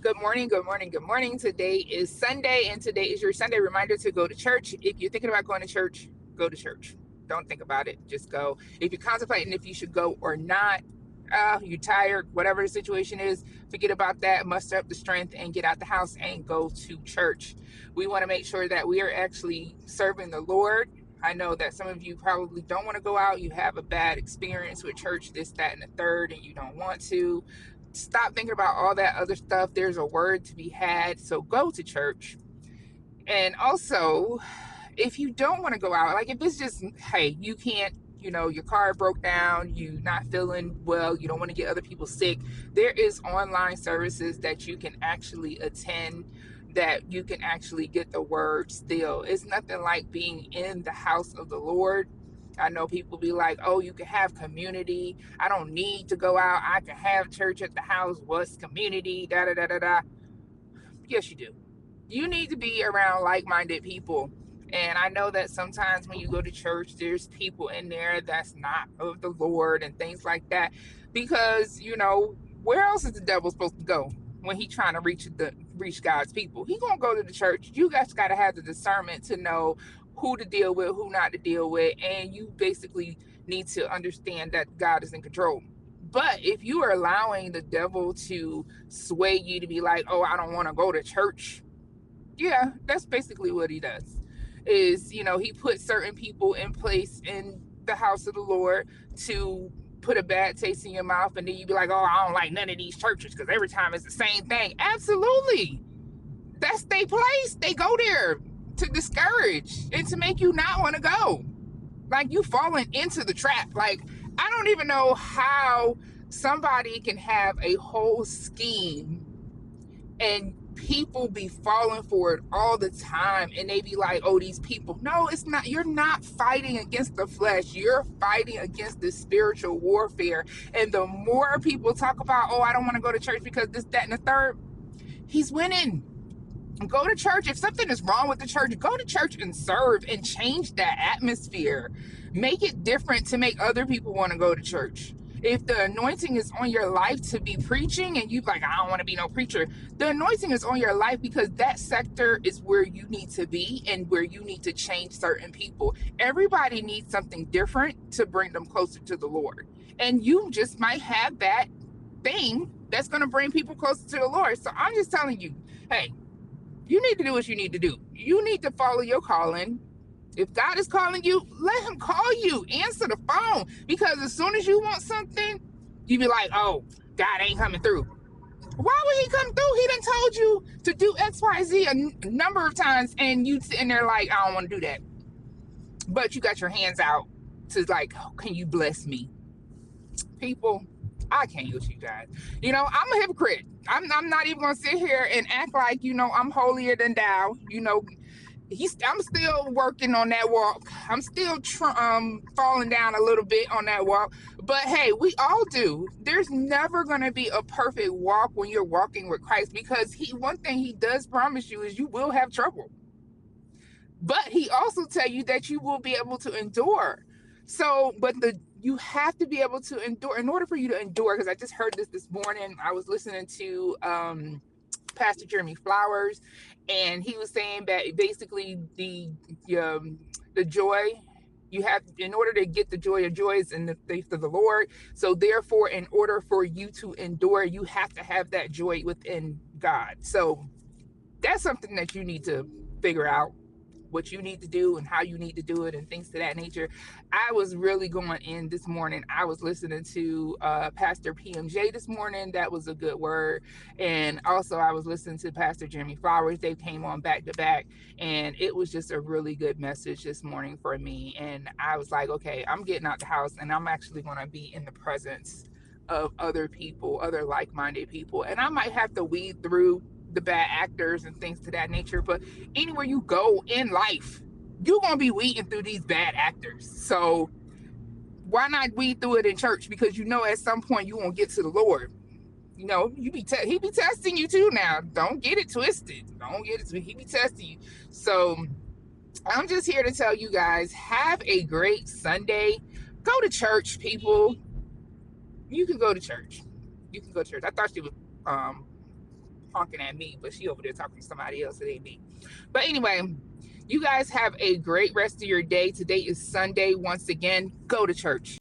Good morning, good morning, good morning. Today is Sunday, and today is your Sunday reminder to go to church. If you're thinking about going to church, go to church. Don't think about it, just go. If you're contemplating if you should go or not, you're tired, whatever the situation is, forget about that. Muster up the strength and get out the house and go to church. We want to make sure that we are actually serving the Lord. I know that some of you probably don't want to go out. You have a bad experience with church, this, that, and the third, and you don't want to. Stop thinking about all that other stuff. There's a word to be had. So go to church. And also, if you don't want to go out, like if it's just, hey, you can't, your car broke down, you not feeling well, you don't want to get other people sick, there is online services that you can actually attend, that you can actually get the word still. It's nothing like being in the house of the Lord. I know people be like, oh, you can have community. I don't need to go out. I can have church at the house. What's community? Da da da da da. Yes, you do. You need to be around like-minded people. And I know that sometimes when you go to church, there's people in there that's not of the Lord and things like that. Because, where else is the devil supposed to go when he's trying to reach God's people? He gonna go to the church. You guys gotta have the discernment to know who to deal with, who not to deal with, and you basically need to understand that God is in control. But if you are allowing the devil to sway you to be like, oh, I don't want to go to church, yeah, that's basically what he does. Is, he puts certain people in place in the house of the Lord to put a bad taste in your mouth, and then you be like, oh, I don't like none of these churches because every time it's the same thing. Absolutely. That's their place. They go there to discourage and to make you not want to go. Like, you falling into the trap. Like, I don't even know how somebody can have a whole scheme and people be falling for it all the time, and they be like, oh, these people. No, it's not. You're not fighting against the flesh. You're fighting against the spiritual warfare. And the more people talk about, oh, I don't want to go to church because this, that, and the third, he's winning. Go to church. If something is wrong with the church, go to church and serve and change that atmosphere. Make it different to make other people want to go to church. If the anointing is on your life to be preaching and you like, I don't want to be no preacher, the anointing is on your life because that sector is where you need to be and where you need to change certain people. Everybody needs something different to bring them closer to the Lord. And you just might have that thing that's going to bring people closer to the Lord. So I'm just telling you, hey, you need to do what you need to do. You need to follow your calling. If God is calling you, let him call you. Answer the phone. Because as soon as you want something, you be like, oh, God ain't coming through. Why would he come through? He done told you to do X, Y, Z a number of times, and you sitting there like, I don't want to do that. But you got your hands out to like, oh, can you bless me? People, I can't with you guys. I'm a hypocrite. I'm not even gonna sit here and act like I'm holier than thou. I'm still working on that walk. I'm still falling down a little bit on that walk. But hey, we all do. There's never gonna be a perfect walk when you're walking with Christ, because one thing he does promise you is you will have trouble. But he also tell you that you will be able to endure. So, but you have to be able to endure in order for you to endure. Because I just heard this morning. I was listening to Pastor Jeremy Flowers, and he was saying that basically the joy you have, in order to get the joy of joys in the faith of the Lord. So therefore, in order for you to endure, you have to have that joy within God. So that's something that you need to figure out, what you need to do and how you need to do it and things to that nature. I was really going in this morning. I was listening to Pastor PMJ this morning. That was a good word. And also I was listening to Pastor Jeremy Flowers. They came on back to back, and it was just a really good message this morning for me. And I was like, okay, I'm getting out the house and I'm actually going to be in the presence of other people, other like-minded people. And I might have to weed through the bad actors and things to that nature, but anywhere you go in life, you're gonna be weeding through these bad actors. So why not weed through it in church? Because at some point you won't get to the Lord. He be testing you too. Now, don't get it twisted. Don't get it twisted. He be testing you. So I'm just here to tell you guys, have a great Sunday. Go to church, people. You can go to church. I thought she was honking at me, but she over there talking to somebody else. It ain't me. But anyway, you guys have a great rest of your day. Today is Sunday. Once again, go to church.